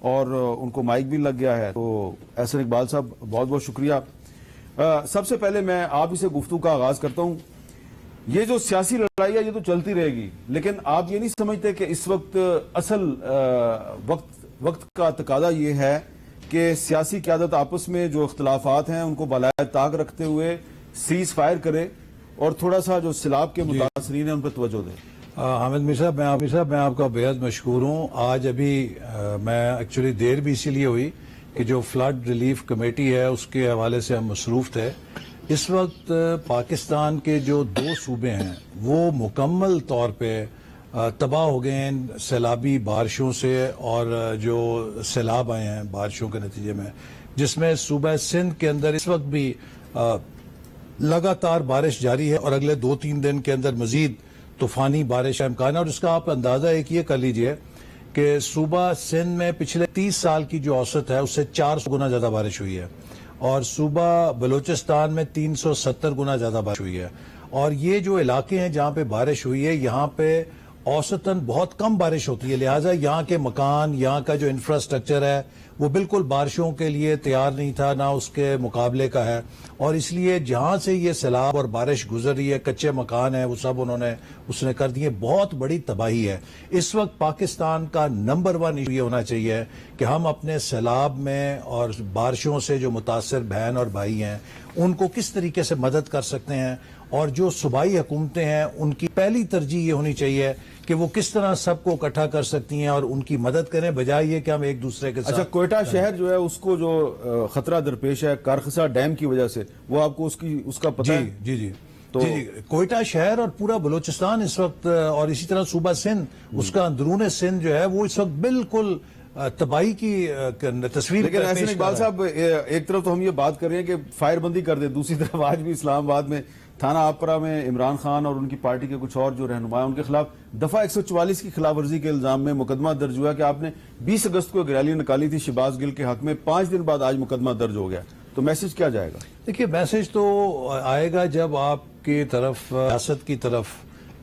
اور ان کو مائک بھی لگ گیا ہے. تو احسن اقبال صاحب بہت بہت شکریہ. سب سے پہلے میں آپ ہی سے گفتگو کا آغاز کرتا ہوں. یہ جو سیاسی لڑائی ہے یہ تو چلتی رہے گی، لیکن آپ یہ نہیں سمجھتے کہ اس وقت اصل وقت کا تقاضا یہ ہے کہ سیاسی قیادت آپس میں جو اختلافات ہیں ان کو بالائے طاق رکھتے ہوئے سیز فائر کرے اور تھوڑا سا جو سیلاب کے متاثرین ہیں ان پر توجہ دے؟ حامد میر صاحب میں آپ کا بےحد مشکور ہوں. آج ابھی میں ایکچولی دیر بھی اسی لیے ہوئی کہ جو فلڈ ریلیف کمیٹی ہے اس کے حوالے سے ہم مصروف تھے. اس وقت پاکستان کے جو 2 صوبے ہیں وہ مکمل طور پہ تباہ ہو گئے ہیں سیلابی بارشوں سے، اور جو سیلاب آئے ہیں بارشوں کے نتیجے میں، جس میں صوبہ سندھ کے اندر اس وقت بھی لگاتار بارش جاری ہے اور اگلے 2-3 دن کے اندر مزید طوفانی بارش کا امکان ہے. اور اس کا آپ اندازہ ایک یہ کر لیجئے کہ صوبہ سندھ میں پچھلے 30 سال کی جو اوسط ہے اس سے 400 گنا زیادہ بارش ہوئی ہے، اور صوبہ بلوچستان میں 370 گنا زیادہ بارش ہوئی ہے. اور یہ جو علاقے ہیں جہاں پہ بارش ہوئی ہے یہاں پہ اوسطاً بہت کم بارش ہوتی ہے، لہٰذا یہاں کے مکان، یہاں کا جو انفراسٹرکچر ہے وہ بالکل بارشوں کے لیے تیار نہیں تھا، نہ اس کے مقابلے کا ہے. اور اس لیے جہاں سے یہ سیلاب اور بارش گزر رہی ہے، کچے مکان ہیں وہ سب اس نے کر دیے. بہت بڑی تباہی ہے. اس وقت پاکستان کا نمبر 1 ایشو یہ ہونا چاہیے کہ ہم اپنے سیلاب میں اور بارشوں سے جو متاثر بہن اور بھائی ہیں ان کو کس طریقے سے مدد کر سکتے ہیں، اور جو صوبائی حکومتیں ہیں ان کی پہلی ترجیح یہ ہونی چاہیے کہ وہ کس طرح سب کو اکٹھا کر سکتی ہیں اور ان کی مدد کریں، بجائے یہ کہ ہم ایک دوسرے کے ساتھ. اچھا، کوئٹہ شہر جو ہے اس کو جو خطرہ درپیش ہے کارخسا ڈیم کی وجہ سے، وہ آپ کو اس کا پتہ ہے؟ جی کوئٹہ شہر اور پورا بلوچستان اس وقت، اور اسی طرح صوبہ سندھ، اس کا اندرون سندھ جو ہے وہ اس وقت بالکل تباہی کی تصویر. لیکن احسن اقبال صاحب، ایک طرف تو ہم یہ بات کر رہے ہیں کہ فائر بندی کر دیں، دوسری طرف آج بھی اسلام آباد میں تھانہ آپرا میں عمران خان اور ان کی پارٹی کے کچھ اور جو رہنما ہیں ان کے خلاف دفعہ 144 کی خلاف ورزی کے الزام میں مقدمہ درج ہوا کہ آپ نے 20 اگست کو ایک ریلی نکالی تھی شہباز گل کے حق میں، 5 دن بعد آج مقدمہ درج ہو گیا. تو میسج کیا جائے گا؟ دیکھیے، میسج تو آئے گا جب آپ کی طرف ریاست کی طرف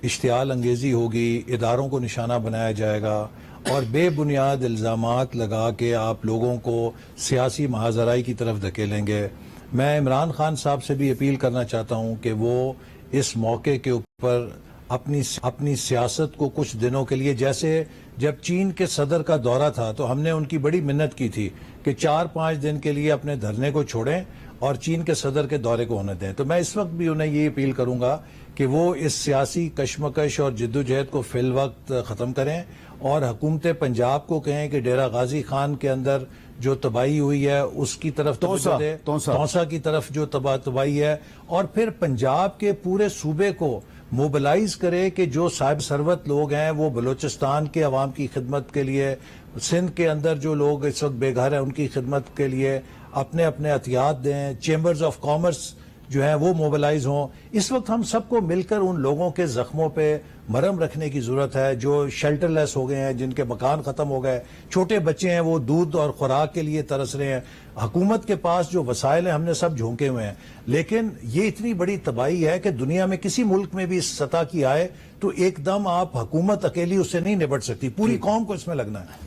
اشتعال انگیزی ہوگی، اداروں کو نشانہ بنایا جائے گا اور بے بنیاد الزامات لگا کے آپ لوگوں کو سیاسی محاذرائی کی طرف دھکیلیں گے. میں عمران خان صاحب سے بھی اپیل کرنا چاہتا ہوں کہ وہ اس موقع کے اوپر اپنی سیاست کو کچھ دنوں کے لیے، جیسے جب چین کے صدر کا دورہ تھا تو ہم نے ان کی بڑی منت کی تھی کہ 4-5 دن کے لیے اپنے دھرنے کو چھوڑیں اور چین کے صدر کے دورے کو ہونے دیں. تو میں اس وقت بھی انہیں یہ اپیل کروں گا کہ وہ اس سیاسی کشمکش اور جدوجہد کو فی الوقت ختم کریں، اور حکومت پنجاب کو کہیں کہ ڈیرہ غازی خان کے اندر جو تباہی ہوئی ہے اس کی طرف توجہ دے، تونسا کی طرف جو تباہی ہے، اور پھر پنجاب کے پورے صوبے کو موبلائز کرے کہ جو صاحب ثروت لوگ ہیں وہ بلوچستان کے عوام کی خدمت کے لیے، سندھ کے اندر جو لوگ اس وقت بے گھر ہیں ان کی خدمت کے لیے اپنے عطیات دیں. چیمبرز آف کامرس جو ہیں وہ موبلائز ہوں. اس وقت ہم سب کو مل کر ان لوگوں کے زخموں پہ مرہم رکھنے کی ضرورت ہے جو شیلٹر لیس ہو گئے ہیں، جن کے مکان ختم ہو گئے، چھوٹے بچے ہیں وہ دودھ اور خوراک کے لیے ترس رہے ہیں. حکومت کے پاس جو وسائل ہیں ہم نے سب جھونکے ہوئے ہیں، لیکن یہ اتنی بڑی تباہی ہے کہ دنیا میں کسی ملک میں بھی اس سطح کی آئے تو ایک دم آپ حکومت اکیلی اس سے نہیں نپٹ سکتی، پوری قوم کو اس میں لگنا ہے.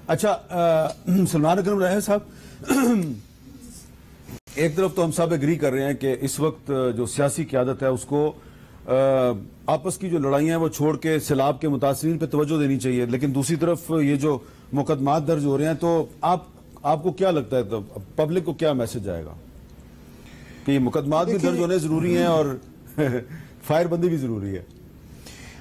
اچھا سلمان اکرم راہی صاحب، ایک طرف تو ہم سب ایگری کر رہے ہیں کہ اس وقت جو سیاسی قیادت ہے اس کو آپس کی جو لڑائیاں ہیں وہ چھوڑ کے سیلاب کے متاثرین پہ توجہ دینی چاہیے، لیکن دوسری طرف یہ جو مقدمات درج ہو رہے ہیں تو آپ کو کیا لگتا ہے، تو پبلک کو کیا میسج آئے گا کہ یہ مقدمات بھی درج ہونے ضروری ہیں اور فائر بندی بھی ضروری ہے؟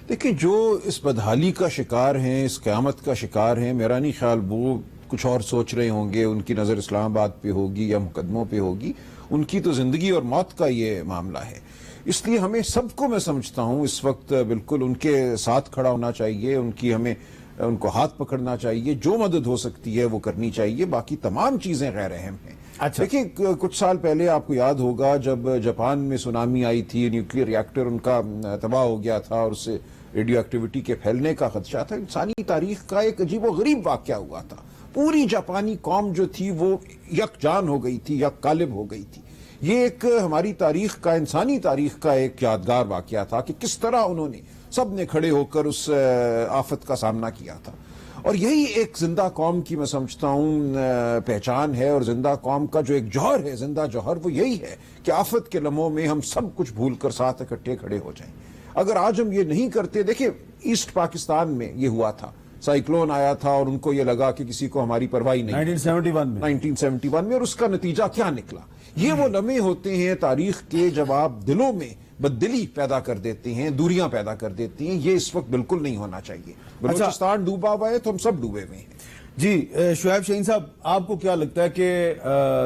دیکھیں، جو اس بدحالی کا شکار ہیں، اس قیامت کا شکار ہیں، میرا نہیں خیال وہ کچھ اور سوچ رہے ہوں گے، ان کی نظر اسلام آباد پہ ہوگی یا مقدموں پہ ہوگی. ان کی تو زندگی اور موت کا یہ معاملہ ہے. اس لیے ہمیں سب کو، میں سمجھتا ہوں اس وقت بالکل ان کے ساتھ کھڑا ہونا چاہیے، ہمیں ان کو ہاتھ پکڑنا چاہیے، جو مدد ہو سکتی ہے وہ کرنی چاہیے، باقی تمام چیزیں غیر اہم ہیں. اچھا، دیکھیں، کچھ سال پہلے آپ کو یاد ہوگا جب جاپان میں سونامی آئی تھی، نیوکلیئر ریاکٹر ان کا تباہ ہو گیا تھا اور اس سے ریڈیو ایکٹیویٹی کے پھیلنے کا خدشہ تھا. انسانی تاریخ کا ایک عجیب و غریب واقعہ ہوا تھا. پوری جاپانی قوم جو تھی وہ یکجان ہو گئی تھی، یک قالب ہو گئی تھی. یہ ایک ہماری تاریخ کا، انسانی تاریخ کا ایک یادگار واقعہ تھا کہ کس طرح انہوں نے سب نے کھڑے ہو کر اس آفت کا سامنا کیا تھا. اور یہی ایک زندہ قوم کی میں سمجھتا ہوں پہچان ہے، اور زندہ قوم کا جو ایک جوہر ہے، زندہ جوہر، وہ یہی ہے کہ آفت کے لمحوں میں ہم سب کچھ بھول کر ساتھ اکٹھے کھڑے ہو جائیں۔ اگر آج ہم یہ نہیں کرتے، دیکھیں ایسٹ پاکستان میں یہ ہوا تھا، سائیکلون آیا تھا اور ان کو یہ لگا کہ کسی کو ہماری پرواہ نہیں، 1971 میں، اور اس کا نتیجہ کیا نکلا؟ یہ وہ لمحے ہوتے ہیں تاریخ کے جب آپ دلوں میں بددلی پیدا کر دیتے ہیں، دوریاں پیدا کر دیتی ہیں۔ یہ اس وقت بالکل نہیں ہونا چاہیے۔ بلوچستان ڈوبا ہوا ہے تو ہم سب ڈوبے ہوئے ہیں۔ جی شعیب شاہین صاحب، آپ کو کیا لگتا ہے کہ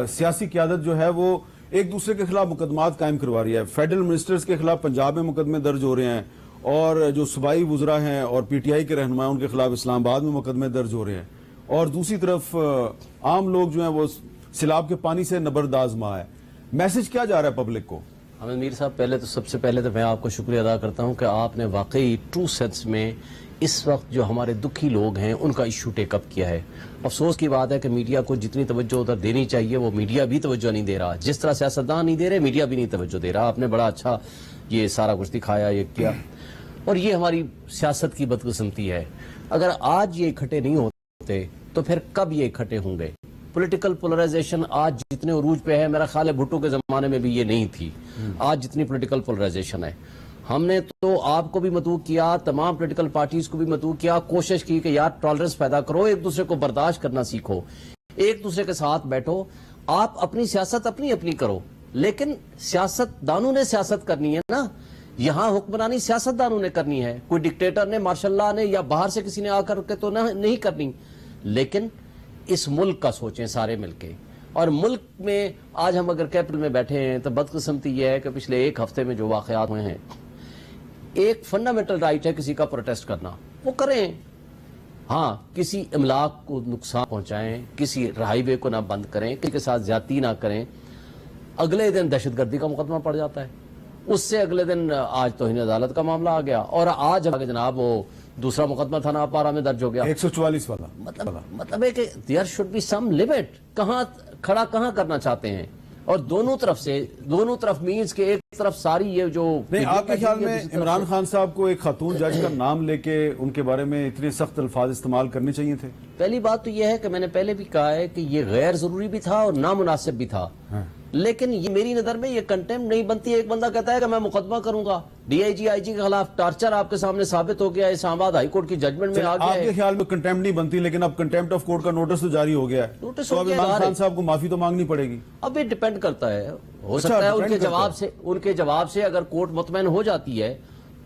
سیاسی قیادت جو ہے وہ ایک دوسرے کے خلاف مقدمات قائم کروا رہی ہے؟ فیڈرل منسٹرز کے خلاف پنجاب میں مقدمے درج ہو رہے ہیں، اور جو صوبائی وزراء ہیں اور پی ٹی آئی کے رہنما ان کے خلاف اسلام آباد میں مقدمے درج ہو رہے ہیں، اور دوسری طرف عام لوگ جو ہیں وہ سیلاب کے پانی سے نبرداز ماں ہے۔ میسج کیا جا رہا ہے پبلک کو؟ حامد میر صاحب، سب سے پہلے تو میں آپ کو شکریہ ادا کرتا ہوں کہ آپ نے واقعی ٹرو سینس میں اس وقت جو ہمارے دکھی لوگ ہیں ان کا ایشو ٹیک اپ کیا ہے۔ افسوس کی بات ہے کہ میڈیا کو جتنی توجہ ادھر دینی چاہیے وہ میڈیا بھی توجہ نہیں دے رہا، جس طرح سیاستدان نہیں دے رہے میڈیا بھی نہیں توجہ دے رہا۔ آپ نے بڑا اچھا یہ سارا کچھ دکھایا، یہ کیا، اور یہ ہماری سیاست کی بدقسمتی ہے۔ اگر آج یہ اکٹھے نہیں ہوتے تو پھر کب یہ اکٹھے ہوں گے؟ پولیٹیکل پولرائزیشن آج جتنے عروج پہ ہے، میرا خیال ہے بھٹو کے زمانے میں بھی یہ نہیں تھی۔ آج جتنی پولیٹیکل پولرائزیشن ہے، ہم نے تو آپ کو بھی مدعو کیا، تمام پولیٹیکل پارٹیز کو بھی مدعو کیا، کوشش کی کہ یار ٹالرنس پیدا کرو، ایک دوسرے کو برداشت کرنا سیکھو، ایک دوسرے کے ساتھ بیٹھو، آپ اپنی سیاست اپنی کرو، لیکن سیاست دانوں نے سیاست کرنی ہے نا، یہاں حکمرانی سیاست دانوں نے کرنی ہے، کوئی ڈکٹیٹر نے، مارشل اللہ نے یا باہر سے کسی نے آ کر کے تو نہیں کرنی۔ لیکن اس ملک کا سوچیں سارے مل کے، اور ملک میں آج ہم اگر کیپٹل میں بیٹھے ہیں تو بدقسمتی یہ ہے کہ پچھلے ایک ہفتے میں جو واقعات ہوئے ہیں، ایک فنڈامنٹل رائٹ ہے کسی کا پروٹیسٹ کرنا، وہ کریں، ہاں کسی املاک کو نقصان پہنچائیں، کسی ہائی وے کو نہ بند کریں، کسی کے ساتھ زیادتی نہ کریں، اگلے دن دہشت گردی کا مقدمہ پڑ جاتا ہے، اس سے اگلے دن آج توہین عدالت کا معاملہ آ گیا، اور آج جناب وہ دوسرا مقدمہ تھانہ اپارا میں درج ہو گیا 144 والا۔ مطلب ہے کہ there should be some limit, کھڑا کہاں کرنا چاہتے ہیں؟ اور دونوں طرف مینز کہ ایک طرف ساری یہ جو نہیں، آپ کے خیال میں عمران خان صاحب کو ایک خاتون جج کا نام لے کے ان کے بارے میں اتنے سخت الفاظ استعمال کرنے چاہیے تھے؟ پہلی بات تو یہ ہے کہ میں نے پہلے بھی کہا ہے کہ یہ غیر ضروری بھی تھا اور نامناسب بھی تھا، لیکن یہ میری نظر میں یہ کنٹمپٹ نہیں بنتی۔ ایک بندہ کہتا ہے کہ میں مقدمہ کروں گا، ڈی آئی جی کے خلاف ٹارچر آپ کے سامنے ثابت ہو گیا، اسلام آباد ہائی کورٹ کی ججمنٹ میں آ گیا آپ ہے۔ کے خیال میں کنٹمپٹ نہیں بنتی، لیکن اب کنٹمپٹ آف کورٹ کا نوٹس تو جاری ہو گیا ہے، نوٹس تو ہو اب گیا عمران ہے، خان صاحب کو معافی تو مانگنی پڑے گی۔ اب یہ ڈیپینڈ کرتا ہے، ہو سکتا ہے ان کے جواب سے اگر کورٹ مطمئن ہو جاتی ہے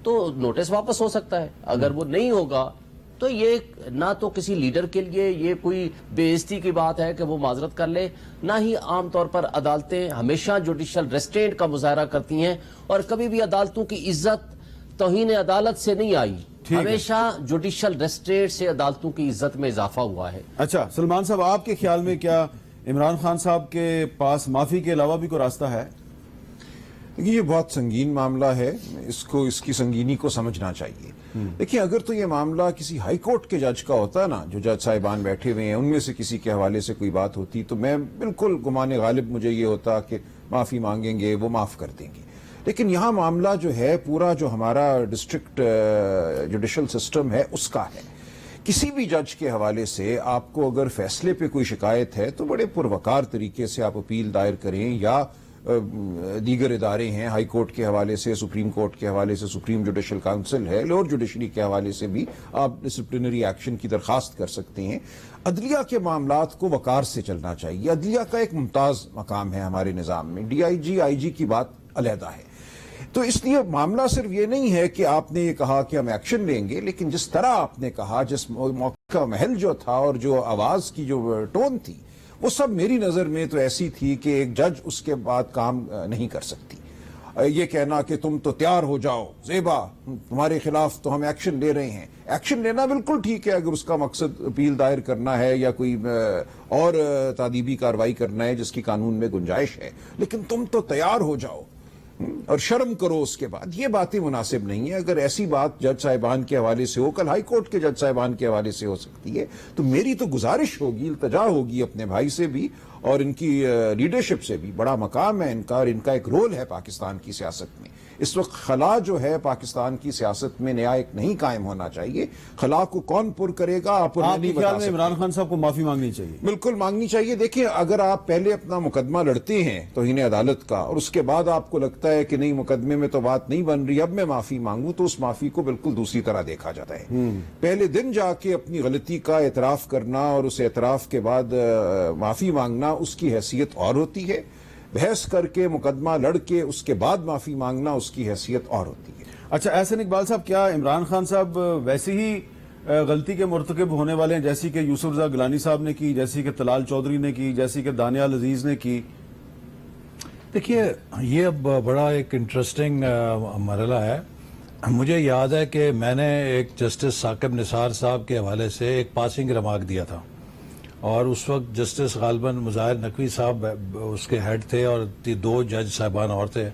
تو نوٹس واپس ہو سکتا ہے، اگر وہ نہیں ہوگا تو یہ نہ تو کسی لیڈر کے لیے یہ کوئی بے عزتی کی بات ہے کہ وہ معذرت کر لے، نہ ہی عام طور پر عدالتیں ہمیشہ جوڈیشل ریسٹرینٹ کا مظاہرہ کرتی ہیں، اور کبھی بھی عدالتوں کی عزت توہین عدالت سے نہیں آئی، ہمیشہ جوڈیشل ریسٹرینٹ سے عدالتوں کی عزت میں اضافہ ہوا ہے۔ اچھا سلمان صاحب، آپ کے خیال میں کیا عمران خان صاحب کے پاس معافی کے علاوہ بھی کوئی راستہ ہے؟ یہ بہت سنگین معاملہ ہے، اس کی سنگینی کو سمجھنا چاہیے۔ دیکھیں، اگر تو یہ معاملہ کسی ہائی کورٹ کے جج کا ہوتا نا، جو جج صاحبان بیٹھے ہوئے ہیں ان میں سے کسی کے حوالے سے کوئی بات ہوتی تو میں بالکل گمان غالب مجھے یہ ہوتا کہ معافی مانگیں گے، وہ معاف کر دیں گے۔ لیکن یہاں معاملہ جو ہے پورا جو ہمارا ڈسٹرکٹ جوڈیشل سسٹم ہے اس کا ہے۔ کسی بھی جج کے حوالے سے آپ کو اگر فیصلے پہ کوئی شکایت ہے تو بڑے پروقار طریقے سے آپ اپیل دائر کریں، یا دیگر ادارے ہیں ہائی کورٹ کے حوالے سے، سپریم کورٹ کے حوالے سے سپریم جوڈیشل کاؤنسل ہے، لوور جوڈیشری کے حوالے سے بھی آپ ڈسپلنری ایکشن کی درخواست کر سکتے ہیں۔ عدلیہ کے معاملات کو وقار سے چلنا چاہیے، عدلیہ کا ایک ممتاز مقام ہے ہمارے نظام میں، ڈی آئی جی کی بات علیحدہ ہے۔ تو اس لیے معاملہ صرف یہ نہیں ہے کہ آپ نے یہ کہا کہ ہم ایکشن لیں گے، لیکن جس طرح آپ نے کہا، جس موقع کا محل جو تھا اور جو آواز کی جو ٹون تھی، وہ سب میری نظر میں تو ایسی تھی کہ ایک جج اس کے بعد کام نہیں کر سکتی۔ یہ کہنا کہ تم تو تیار ہو جاؤ زیبا، تمہارے خلاف تو ہم ایکشن لے رہے ہیں، ایکشن لینا بالکل ٹھیک ہے اگر اس کا مقصد اپیل دائر کرنا ہے یا کوئی اور تادیبی کارروائی کرنا ہے جس کی قانون میں گنجائش ہے، لیکن تم تو تیار ہو جاؤ اور شرم کرو اس کے بعد، یہ باتیں مناسب نہیں ہے۔ اگر ایسی بات جج صاحبان کے حوالے سے ہو، کل ہائی کورٹ کے جج صاحبان کے حوالے سے ہو سکتی ہے، تو میری تو گزارش ہوگی، التجا ہوگی اپنے بھائی سے بھی اور ان کی لیڈرشپ سے بھی بڑا مقام ہے ان کا، اور ان کا ایک رول ہے پاکستان کی سیاست میں. اس وقت خلا جو ہے پاکستان کی سیاست میں نیا ایک نہیں قائم ہونا چاہیے. خلا کو کون پر کرے گا آپ آپ نہیں کے خیال بتا میں سکتے. عمران خان صاحب کو معافی مانگنی چاہیے؟ بالکل مانگنی چاہیے. دیکھیں اگر آپ پہلے اپنا مقدمہ لڑتے ہیں توہین عدالت کا اور اس کے بعد آپ کو لگتا ہے کہ نہیں مقدمے میں تو بات نہیں بن رہی، اب میں معافی مانگوں، تو اس معافی کو بالکل دوسری طرح دیکھا جاتا ہے. پہلے دن جا کے اپنی غلطی کا اعتراف کرنا اور اس اعتراف کے بعد معافی مانگنا اس کی حیثیت اور ہوتی ہے. بحث کر کے مقدمہ لڑ کے اس کے بعد معافی مانگنا اس کی حیثیت اور ہوتی ہے. اچھا احسن اقبال صاحب، کیا عمران خان صاحب ویسے ہی غلطی کے مرتکب ہونے والے ہیں جیسی کہ یوسف رضا گیلانی صاحب نے کی، جیسی کہ طلال چودھری نے کی، جیسی کہ دانیال عزیز نے کی؟ دیکھیے یہ اب بڑا ایک انٹرسٹنگ مرحلہ ہے. مجھے یاد ہے کہ میں نے ایک جسٹس ثاقب نثار صاحب کے حوالے سے ایک پاسنگ ریمارک دیا تھا، اور اس وقت جسٹس غالباً مظاہر نقوی صاحب اس کے ہیڈ تھے اور 2 جج صاحبان اور تھے.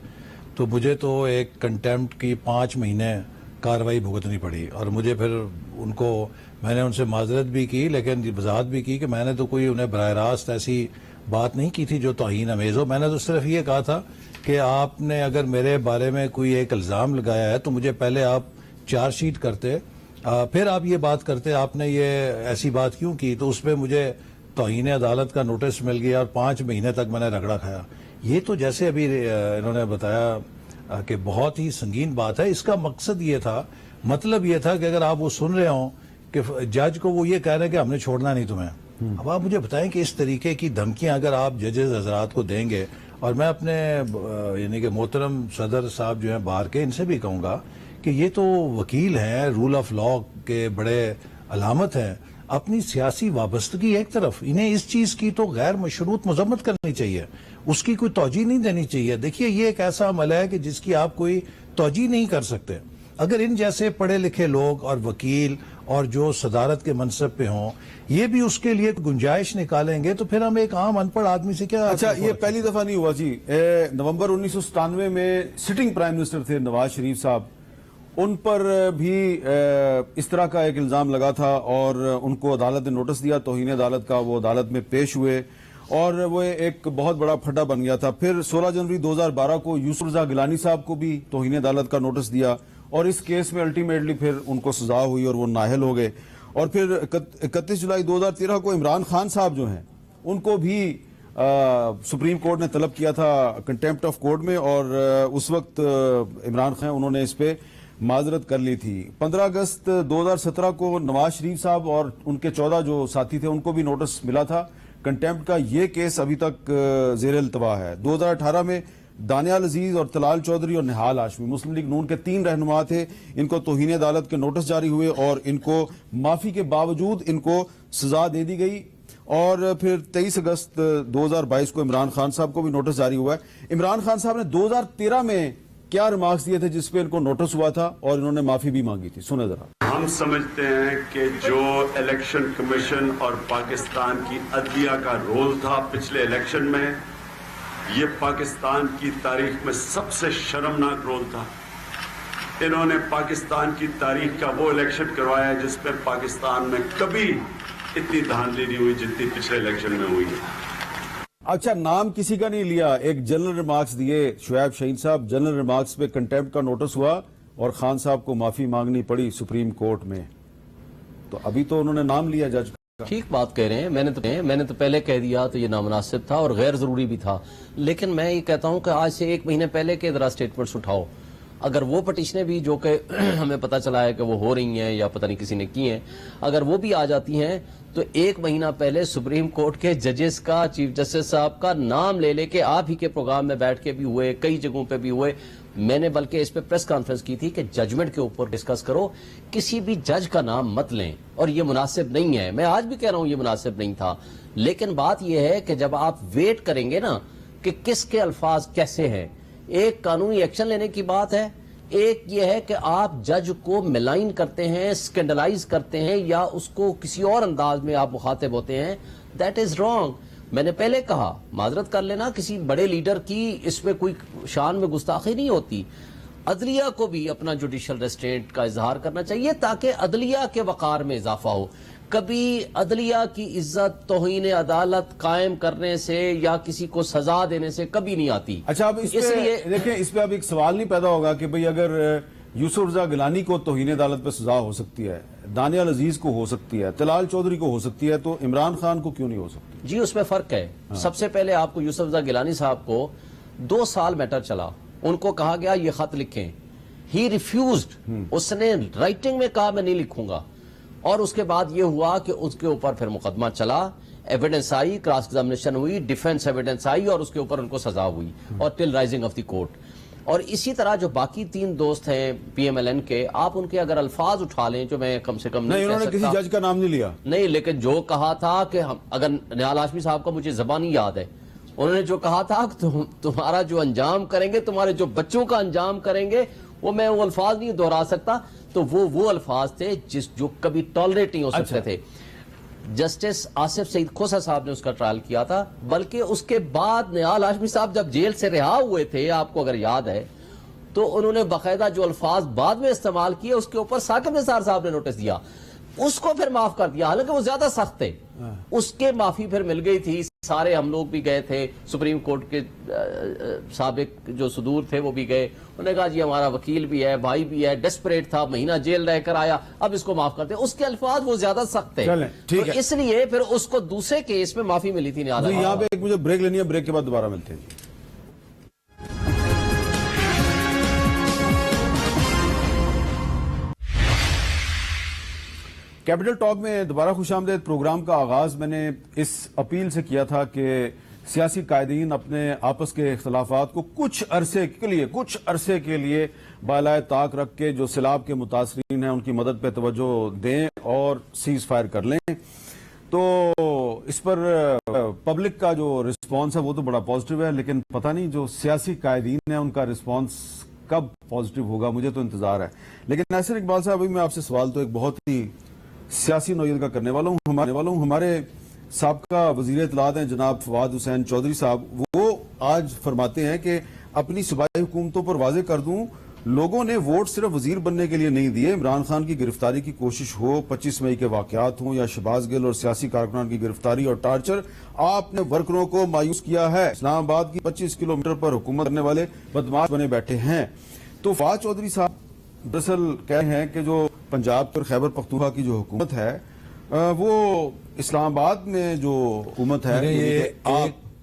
تو مجھے تو ایک کنٹیمپٹ کی 5 مہینے کارروائی بھگتنی پڑی، اور مجھے پھر ان کو میں نے ان سے معذرت بھی کی، لیکن وضاحت بھی کی کہ میں نے تو کوئی انہیں براہ راست ایسی بات نہیں کی تھی جو توہین امیز ہو. میں نے تو صرف یہ کہا تھا کہ آپ نے اگر میرے بارے میں کوئی ایک الزام لگایا ہے تو مجھے پہلے آپ چارج شیٹ کرتے، پھر آپ یہ بات کرتے آپ نے یہ ایسی بات کیوں کی. تو اس پہ مجھے توہین عدالت کا نوٹس مل گیا اور 5 مہینے تک میں نے رگڑا کھایا. یہ تو جیسے ابھی انہوں نے بتایا کہ بہت ہی سنگین بات ہے. اس کا مقصد یہ تھا، مطلب یہ تھا کہ اگر آپ وہ سن رہے ہوں کہ جج کو وہ یہ کہہ رہے ہیں کہ ہم نے چھوڑنا نہیں تمہیں. اب آپ مجھے بتائیں کہ اس طریقے کی دھمکیاں اگر آپ ججز حضرات کو دیں گے، اور میں اپنے یعنی کہ محترم صدر صاحب جو ہیں باہر کے، ان سے بھی کہوں گا کہ یہ تو وکیل ہیں، رول آف لا کے بڑے علامت ہیں. اپنی سیاسی وابستگی ایک طرف، انہیں اس چیز کی تو غیر مشروط مذمت کرنی چاہیے، اس کی کوئی توجیہ نہیں دینی چاہیے. دیکھیے یہ ایک ایسا عمل ہے کہ جس کی آپ کوئی توجیہ نہیں کر سکتے. اگر ان جیسے پڑھے لکھے لوگ اور وکیل اور جو صدارت کے منصب پہ ہوں یہ بھی اس کے لیے گنجائش نکالیں گے تو پھر ہم ایک عام ان پڑھ آدمی سے کیا. اچھا یہ پہلی دفعہ نہیں ہوا جی. نومبر 1997 میں سٹنگ پرائم منسٹر تھے نواز شریف صاحب، ان پر بھی اس طرح کا ایک الزام لگا تھا اور ان کو عدالت نے نوٹس دیا توہین عدالت کا. وہ عدالت میں پیش ہوئے اور وہ ایک بہت بڑا پھڈا بن گیا تھا. پھر 16 جنوری 2012 کو یوسف رضا گیلانی صاحب کو بھی توہین عدالت کا نوٹس دیا اور اس کیس میں الٹیمیٹلی پھر ان کو سزا ہوئی اور وہ نااہل ہو گئے. اور پھر 31 جولائی 2013 کو عمران خان صاحب جو ہیں ان کو بھی سپریم کورٹ نے طلب کیا تھا کنٹیمپٹ آف کورٹ میں، اور اس وقت عمران خان انہوں نے اس پہ معذرت کر لی تھی. 15 اگست 2017 کو نواز شریف صاحب اور ان کے 14 جو ساتھی تھے ان کو بھی نوٹس ملا تھا کنٹیمپٹ کا. یہ کیس ابھی تک زیر التوا ہے. 2018 میں دانیال عزیز اور طلال چودھری اور نہال ہاشمی مسلم لیگ نون کے 3 رہنما تھے، ان کو توہین عدالت کے نوٹس جاری ہوئے اور ان کو معافی کے باوجود ان کو سزا دے دی گئی. اور پھر 23 اگست 2022 کو عمران خان صاحب کو بھی نوٹس جاری ہوا ہے. عمران خان صاحب نے 2013 میں کیا ریمارکس دیے تھے جس پہ ان کو نوٹس ہوا تھا اور انہوں نے معافی بھی مانگی تھی؟ سنیں ذرا. ہم سمجھتے ہیں کہ جو الیکشن کمیشن اور پاکستان کی عدلیہ کا رول تھا پچھلے الیکشن میں، یہ پاکستان کی تاریخ میں سب سے شرمناک رول تھا. انہوں نے پاکستان کی تاریخ کا وہ الیکشن کروایا جس پہ پاکستان میں کبھی اتنی دھاندلی نہیں ہوئی جتنی پچھلے الیکشن میں ہوئی. اچھا نام کسی کا نہیں لیا، ایک جنرل ریمارکس دیے شعیب شہین صاحب. جنرل ریمارکس پہ کنٹیمپٹ کا نوٹس ہوا اور خان صاحب کو معافی مانگنی پڑی سپریم کورٹ میں. تو ابھی تو انہوں نے نام لیا جج کا. ٹھیک بات کہہ رہے ہیں. میں نے تو پہلے کہہ دیا تو یہ نامناسب تھا اور غیر ضروری بھی تھا. لیکن میں یہ کہتا ہوں کہ آج سے 1 مہینے پہلے کے ذرا سٹیٹمنٹس اٹھاؤ. اگر وہ پٹیشنیں بھی جو کہ ہمیں پتہ چلا ہے کہ وہ ہو رہی ہیں یا پتہ نہیں کسی نے کی ہیں، اگر وہ بھی آ جاتی ہیں تو 1 مہینہ پہلے سپریم کورٹ کے ججز کا، چیف جسٹس صاحب کا نام لے لے کے آپ ہی کے پروگرام میں بیٹھ کے بھی ہوئے، کئی جگہوں پہ بھی ہوئے. میں نے بلکہ اس پہ پریس کانفرنس کی تھی کہ ججمنٹ کے اوپر ڈسکس کرو، کسی بھی جج کا نام مت لیں. اور یہ مناسب نہیں ہے. میں آج بھی کہہ رہا ہوں یہ مناسب نہیں تھا. لیکن بات یہ ہے کہ جب آپ ویٹ کریں گے نا کہ کس کے الفاظ کیسے ہیں، ایک قانونی ایکشن لینے کی بات ہے، ایک یہ ہے کہ آپ جج کو ملائن کرتے ہیں، اسکینڈلائز کرتے ہیں یا اس کو کسی اور انداز میں آپ مخاطب ہوتے ہیں. That is wrong. میں نے پہلے کہا معذرت کر لینا، کسی بڑے لیڈر کی اس میں کوئی شان میں گستاخی نہیں ہوتی. عدلیہ کو بھی اپنا جوڈیشل ریسٹرینٹ کا اظہار کرنا چاہیے تاکہ عدلیہ کے وقار میں اضافہ ہو. کبھی عدلیہ کی عزت توہین عدالت قائم کرنے سے یا کسی کو سزا دینے سے کبھی نہیں آتی. اچھا اب اس پہ دیکھیں، اس پہ اب ایک سوال نہیں پیدا ہوگا کہ بھئی اگر یوسف رضا گیلانی کو توہین عدالت پہ سزا ہو سکتی ہے، دانیال عزیز کو ہو سکتی ہے، طلال چودھری کو ہو سکتی ہے، تو عمران خان کو کیوں نہیں ہو سکتی؟ جی اس میں فرق ہے. سب سے پہلے آپ کو یوسف رضا گیلانی صاحب کو 2 سال میٹر چلا، ان کو کہا گیا یہ خط لکھیں، ہی ریفیوزڈ، اس نے رائٹنگ میں کہا میں نہیں لکھوں گا، اور اس کے بعد یہ ہوا کہ اس کے اوپر پھر مقدمہ چلا، ایویڈنس آئی، کراس ایگزامینیشن ہوئی، ڈیفنس ایویڈنس آئی، اور اس کے اوپر ان کو سزا ہوئی، اور ٹل رائزنگ آف دی کورٹ. اور اسی طرح جو باقی 3 دوست ہیں پی ایم ایل این کے، آپ ان کے اگر الفاظ اٹھا لیں جو میں کم سے کم نہیں، انہوں نے کسی جج کا نام نہیں لیا. نہیں، لیکن جو کہا تھا کہ اگر نہال ہاشمی صاحب کا مجھے زبانی یاد ہے، انہوں نے جو کہا تھا کہ تمہارا جو انجام کریں گے، تمہارے جو بچوں کا انجام کریں گے، وہ میں وہ الفاظ نہیں دہرا سکتا، تو وہ الفاظ تھے جو کبھی ٹالریٹ نہیں ہو سکتے تھے. جسٹس آصف سعید کھوسا صاحب نے اس کا ٹرائل کیا تھا، بلکہ اس کے بعد نہال ہاشمی صاحب جب جیل سے رہا ہوئے تھے، آپ کو اگر یاد ہے، تو انہوں نے باقاعدہ جو الفاظ بعد میں استعمال کیے اس کے اوپر ثاقب نثار صاحب نے نوٹس دیا، اس کو پھر معاف کر دیا، حالانکہ وہ زیادہ سخت تھے. اس کے معافی پھر مل گئی تھی. سارے ہم لوگ بھی گئے تھے، سپریم کورٹ کے سابق جو صدور تھے وہ بھی گئے، انہوں نے کہا جی ہمارا وکیل بھی ہے، بھائی بھی ہے، ڈیسپریٹ تھا، مہینہ جیل رہ کر آیا، اب اس کو معاف کرتے. اس کے الفاظ وہ زیادہ سخت تھے، تو اس لیے پھر اس کو دوسرے کیس میں معافی ملی تھی. یہاں پہ ایک مجھے بریک لینی ہے، بریک کے بعد دوبارہ ملتے ہیں. کیپٹل ٹاک میں دوبارہ خوش آمدید. پروگرام کا آغاز میں نے اس اپیل سے کیا تھا کہ سیاسی قائدین اپنے آپس کے اختلافات کو کچھ عرصے کے لیے بالائے طاق رکھ کے جو سیلاب کے متاثرین ہیں ان کی مدد پہ توجہ دیں اور سیز فائر کر لیں. تو اس پر پبلک کا جو رسپانس ہے وہ تو بڑا پازیٹیو ہے، لیکن پتہ نہیں جو سیاسی قائدین ہیں ان کا رسپانس کب پازیٹیو ہوگا، مجھے تو انتظار ہے. لیکن ناصر اقبال صاحب، ابھی میں آپ سے سوال تو ایک بہت ہی سیاسی نوعیت کا کرنے والا ہوں. ہمارے سابقہ وزیر اطلاعات ہیں جناب فواد حسین چودھری صاحب، وہ آج فرماتے ہیں کہ اپنی صوبائی حکومتوں پر واضح کر دوں، لوگوں نے ووٹ صرف وزیر بننے کے لیے نہیں دیے. عمران خان کی گرفتاری کی کوشش ہو، 25 مئی کے واقعات ہوں، یا شہباز گل اور سیاسی کارکنان کی گرفتاری اور ٹارچر، آپ نے ورکروں کو مایوس کیا ہے. اسلام آباد کی 25 کلومیٹر پر حکومت کرنے والے بدماش بنے بیٹھے ہیں. تو فواد چودھری صاحب دراصل کہہ رہے ہیں کہ جو پنجاب اور خیبر پختونخوا کی جو حکومت ہے، وہ اسلام آباد میں جو حکومت ہے،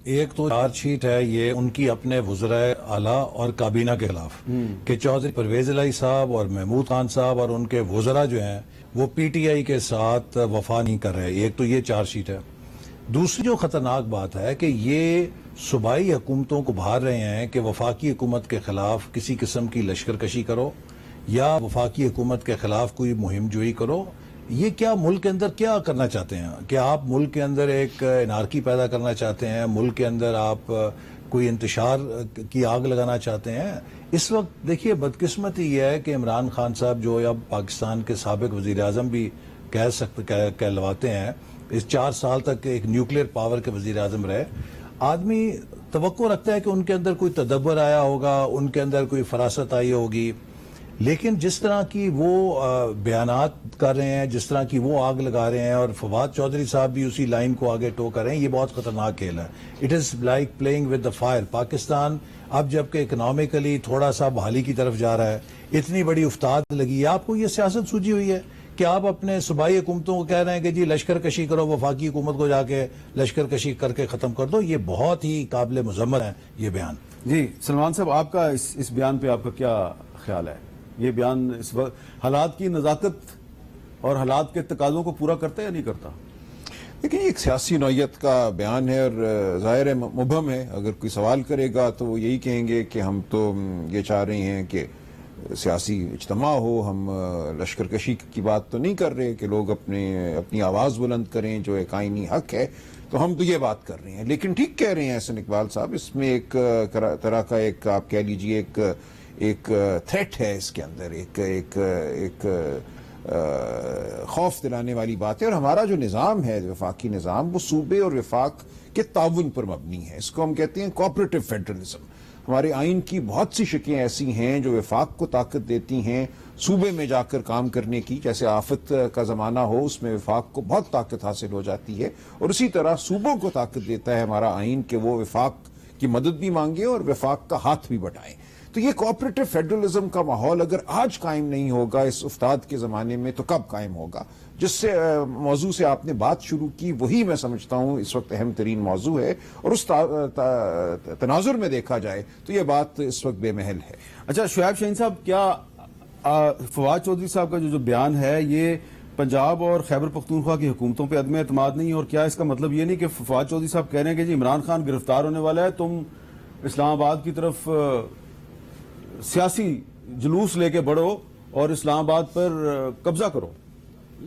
ایک تو چارج شیٹ ہے یہ ان کی اپنے وزرائے اعلیٰ اور کابینہ کے خلاف کہ چودھری پرویز الہی صاحب اور محمود خان صاحب اور ان کے وزراء جو ہیں وہ پی ٹی آئی کے ساتھ وفا نہیں کر رہے. ایک تو یہ چارج شیٹ ہے. دوسری جو خطرناک بات ہے کہ یہ صوبائی حکومتوں کو بھار رہے ہیں کہ وفاقی حکومت کے خلاف کسی قسم کی لشکر کشی کرو یا وفاقی حکومت کے خلاف کوئی مہم جوئی کرو. یہ کیا ملک کے اندر کیا کرنا چاہتے ہیں؟ کہ آپ ملک کے اندر ایک انارکی پیدا کرنا چاہتے ہیں؟ ملک کے اندر آپ کوئی انتشار کی آگ لگانا چاہتے ہیں؟ اس وقت دیکھیے بدقسمتی یہ ہے کہ عمران خان صاحب جو اب پاکستان کے سابق وزیر اعظم بھی کہلواتے ہیں، اس 4 سال تک ایک نیوکلیئر پاور کے وزیر اعظم رہے. آدمی توقع رکھتا ہے کہ ان کے اندر کوئی تدبر آیا ہوگا، ان کے اندر کوئی فراست آئی ہوگی، لیکن جس طرح کی وہ بیانات کر رہے ہیں، جس طرح کی وہ آگ لگا رہے ہیں، اور فواد چودھری صاحب بھی اسی لائن کو آگے ٹو کر رہے ہیں، یہ بہت خطرناک کھیل ہے. It is like playing with the fire. Pakistan اب جبکہ اکنامکلی تھوڑا سا بحالی کی طرف جا رہا ہے، اتنی بڑی افتاد لگی ہے، آپ کو یہ سیاست سوجی ہوئی ہے کہ آپ اپنے صوبائی حکومتوں کو کہہ رہے ہیں کہ جی لشکر کشی کرو، وفاقی حکومت کو جا کے لشکر کشی کر کے ختم کر دو. یہ بہت ہی قابل مذمت ہے یہ بیان. جی سلمان صاحب، آپ کا اس بیان پہ آپ کا کیا خیال ہے؟ یہ بیان اس وقت حالات کی نزاکت اور حالات کے تقاضوں کو پورا کرتا ہے یا نہیں کرتا؟ لیکن یہ ایک سیاسی نوعیت کا بیان ہے اور ظاہر ہے مبہم ہے. اگر کوئی سوال کرے گا تو وہ یہی کہیں گے کہ ہم تو یہ چاہ رہے ہیں کہ سیاسی اجتماع ہو، ہم لشکر کشی کی بات تو نہیں کر رہے کہ لوگ اپنی آواز بلند کریں جو ایک آئینی حق ہے. تو ہم تو یہ بات کر رہے ہیں. لیکن ٹھیک کہہ رہے ہیں احسن اقبال صاحب، اس میں ایک طرح کا ایک آپ کہہ لیجئے ایک تھریٹ ہے اس کے اندر، ایک خوف دلانے والی بات ہے. اور ہمارا جو نظام ہے، وفاقی نظام، وہ صوبے اور وفاق کے تعاون پر مبنی ہے. اس کو ہم کہتے ہیں کوآپریٹو فیڈرلزم. ہمارے آئین کی بہت سی شکیں ایسی ہیں جو وفاق کو طاقت دیتی ہیں صوبے میں جا کر کام کرنے کی. جیسے آفت کا زمانہ ہو اس میں وفاق کو بہت طاقت حاصل ہو جاتی ہے, اور اسی طرح صوبوں کو طاقت دیتا ہے ہمارا آئین کہ وہ وفاق کی مدد بھی مانگے اور وفاق کا ہاتھ بھی بٹائیں. تو یہ کوآپریٹو فیڈرلزم کا ماحول اگر آج قائم نہیں ہوگا اس افتاد کے زمانے میں تو کب قائم ہوگا؟ جس سے موضوع سے آپ نے بات شروع کی وہی میں سمجھتا ہوں اس وقت اہم ترین موضوع ہے, اور اس تناظر میں دیکھا جائے تو یہ بات اس وقت بے محل ہے. اچھا شعیب شاہین صاحب, کیا فواد چودھری صاحب کا جو بیان ہے یہ پنجاب اور خیبر پختونخوا کی حکومتوں پہ عدم اعتماد نہیں ہے, اور کیا اس کا مطلب یہ نہیں کہ فواد چودھری صاحب کہہ رہے ہیں کہ جی عمران خان گرفتار ہونے والا ہے, تم اسلام آباد کی طرف سیاسی جلوس لے کے بڑھو اور اسلام آباد پر قبضہ کرو؟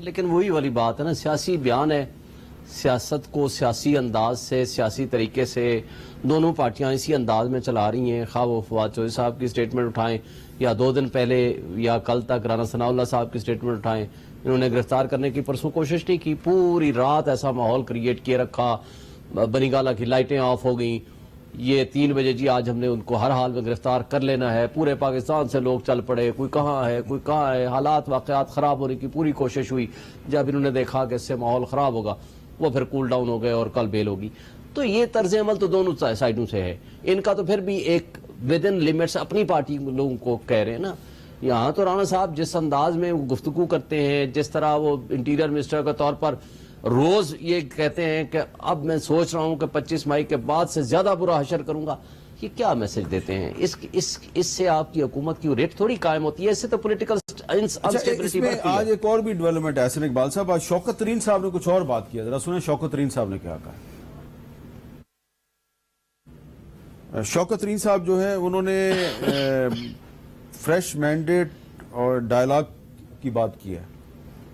لیکن وہی والی بات ہے نا, سیاسی بیان ہے, سیاست کو سیاسی انداز سے سیاسی طریقے سے دونوں پارٹیاں اسی انداز میں چلا رہی ہیں. خواہ وہ فواد چودھری صاحب کی سٹیٹمنٹ اٹھائیں یا 2 دن پہلے یا کل تک رانا ثناء اللہ صاحب کی سٹیٹمنٹ اٹھائیں, انہوں نے گرفتار کرنے کی پرسوں کوشش نہیں کی, پوری رات ایسا ماحول کریٹ کیے رکھا, بنی گالہ کی لائٹیں آف ہو گئیں, یہ 3 بجے جی آج ہم نے ان کو ہر حال میں گرفتار کر لینا ہے, پورے پاکستان سے لوگ چل پڑے, کوئی کہاں ہے, حالات واقعات خراب ہونے کی پوری کوشش ہوئی. جب انہوں نے دیکھا کہ اس سے ماحول خراب ہوگا وہ پھر کول ڈاؤن ہو گئے اور کل بیل ہوگی. تو یہ طرز عمل تو دونوں سائڈوں سے ہے. ان کا تو پھر بھی ایک ود ان لمٹس اپنی پارٹی لوگوں کو کہہ رہے ہیں نا. یہاں تو رانا صاحب جس انداز میں گفتگو کرتے ہیں, جس طرح وہ انٹیریئر منسٹر کے طور پر روز یہ کہتے ہیں کہ اب میں سوچ رہا ہوں کہ 25 مئی کے بعد سے زیادہ برا حشر کروں گا, یہ کیا میسج دیتے ہیں؟ اس سے آپ کی حکومت کی ریٹ تھوڑی قائم ہوتی ہے, اس سے تو پولیٹیکل انسٹیبلٹی بڑھتی ہے. آج ایک اور بھی ڈیولپمنٹ ہے حسن اقبال صاحب, آج شوکت ترین صاحب نے کچھ اور بات کیا, ذرا سنیں شوکت ترین صاحب نے کیا کہا. شوکت ترین صاحب جو ہیں انہوں نے فریش مینڈیٹ اور ڈائلاگ کی بات کی ہے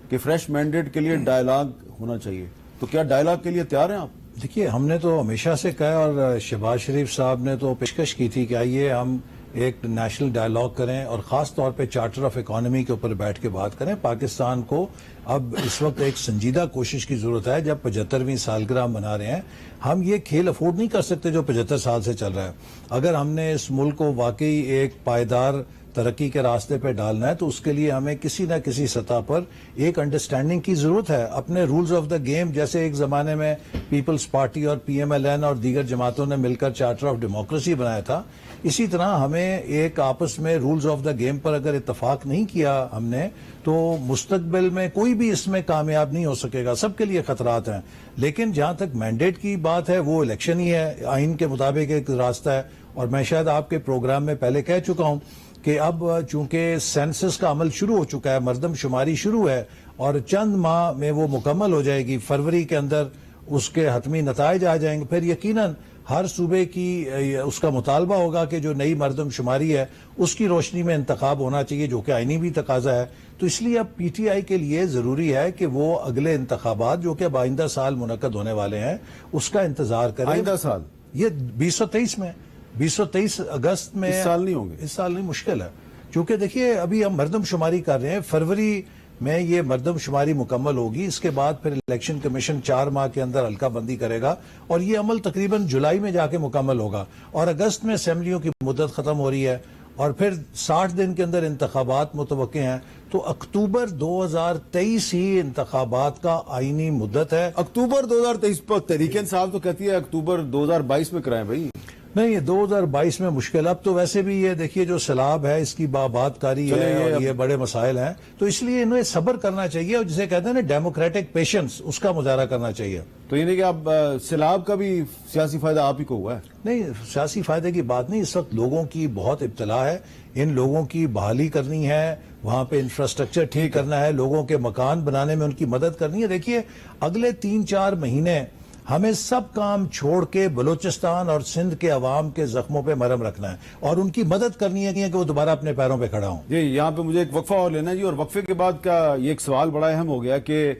کہ فریش مینڈیٹ کے لیے ڈائلاگ ہونا چاہیے. تو کیا ڈائلاگ کے لیے تیار ہیں آپ؟ دیکھیے, ہم نے تو ہمیشہ سے کہا, اور شہباز شریف صاحب نے تو پیشکش کی تھی کہ آئیے ہم ایک نیشنل ڈائلاگ کریں اور خاص طور پہ چارٹر آف اکانومی کے اوپر بیٹھ کے بات کریں. پاکستان کو اب اس وقت ایک سنجیدہ کوشش کی ضرورت ہے. جب 75ویں سالگرہ منا رہے ہیں, ہم یہ کھیل افورڈ نہیں کر سکتے جو 75 سال سے چل رہا ہے. اگر ہم نے اس ملک کو واقعی ایک پائیدار ترقی کے راستے پہ ڈالنا ہے تو اس کے لیے ہمیں کسی نہ کسی سطح پر ایک انڈرسٹینڈنگ کی ضرورت ہے. اپنے رولز آف دا گیم, جیسے ایک زمانے میں پیپلز پارٹی اور PMLN اور دیگر جماعتوں نے مل کر چارٹر آف ڈیموکریسی بنایا تھا, اسی طرح ہمیں ایک آپس میں رولز آف دا گیم پر اگر اتفاق نہیں کیا ہم نے تو مستقبل میں کوئی بھی اس میں کامیاب نہیں ہو سکے گا. سب کے لیے خطرات ہیں. لیکن جہاں تک مینڈیٹ کی بات ہے وہ الیکشن ہی ہے, آئین کے مطابق ایک راستہ ہے. اور میں شاید آپ کے پروگرام میں پہلے کہہ چکا ہوں کہ اب چونکہ سینسس کا عمل شروع ہو چکا ہے, مردم شماری شروع ہے اور چند ماہ میں وہ مکمل ہو جائے گی, فروری کے اندر اس کے حتمی نتائج آ جائیں گے. پھر یقیناً ہر صوبے کی اس کا مطالبہ ہوگا کہ جو نئی مردم شماری ہے اس کی روشنی میں انتخاب ہونا چاہیے, جو کہ آئینی بھی تقاضا ہے. تو اس لیے اب PTI کے لیے ضروری ہے کہ وہ اگلے انتخابات جو کہ اب آئندہ سال منعقد ہونے والے ہیں اس کا انتظار کریں. آئندہ سال یہ 2023 میں 2023 اگست میں, اس سال نہیں ہوں گے, اس سال نہیں, مشکل ہے. چونکہ دیکھیے ابھی ہم مردم شماری کر رہے ہیں, فروری میں یہ مردم شماری مکمل ہوگی, اس کے بعد پھر الیکشن کمیشن 4 ماہ کے اندر حلقہ بندی کرے گا اور یہ عمل تقریباً جولائی میں جا کے مکمل ہوگا, اور اگست میں اسمبلیوں کی مدت ختم ہو رہی ہے اور پھر 60 دن کے اندر انتخابات متوقع ہیں. تو اکتوبر 2023 ہی انتخابات کا آئینی مدت ہے. اکتوبر 2023 پر تحریک انصاف تو کہتی ہے اکتوبر 2022 میں کرائیں بھائی. نہیں, یہ 2022 میں مشکل. اب تو ویسے بھی یہ دیکھیے جو سیلاب ہے اس کی بات کاری ہے اور یہ بڑے مسائل ہیں, تو اس لیے انہیں صبر کرنا چاہیے اور جسے کہتے ہیں نا ڈیموکریٹک پیشنس, اس کا مظاہرہ کرنا چاہیے. تو یہ نہیں کہ اب سیلاب کا بھی سیاسی فائدہ آپ ہی کو ہوا ہے؟ نہیں, سیاسی فائدے کی بات نہیں. اس وقت لوگوں کی بہت ابتلا ہے, ان لوگوں کی بحالی کرنی ہے, وہاں پہ انفراسٹرکچر ٹھیک کرنا ہے, لوگوں کے مکان بنانے میں ان کی مدد کرنی ہے. دیکھیے اگلے 3-4 مہینے ہمیں سب کام چھوڑ کے بلوچستان اور سندھ کے عوام کے زخموں پہ مرہم رکھنا ہے اور ان کی مدد کرنی ہے کہ وہ دوبارہ اپنے پیروں پہ کھڑا ہوں. جی, یہاں پہ مجھے ایک وقفہ اور لینا ہے جی, اور وقفے کے بعد کا یہ ایک سوال بڑا اہم ہو گیا کہ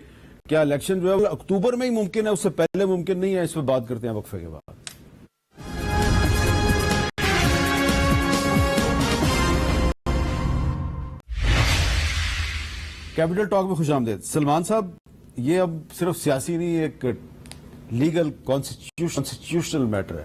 کیا الیکشن جو ہے وہ اکتوبر میں ہی ممکن ہے, اس سے پہلے ممکن نہیں ہے؟ اس پہ بات کرتے ہیں وقفے کے بعد. کیپٹل ٹاک میں خوش آمدید. سلمان صاحب, یہ اب صرف سیاسی نہیں, ایک لیگل کانسٹیٹیوشنل میٹر ہے.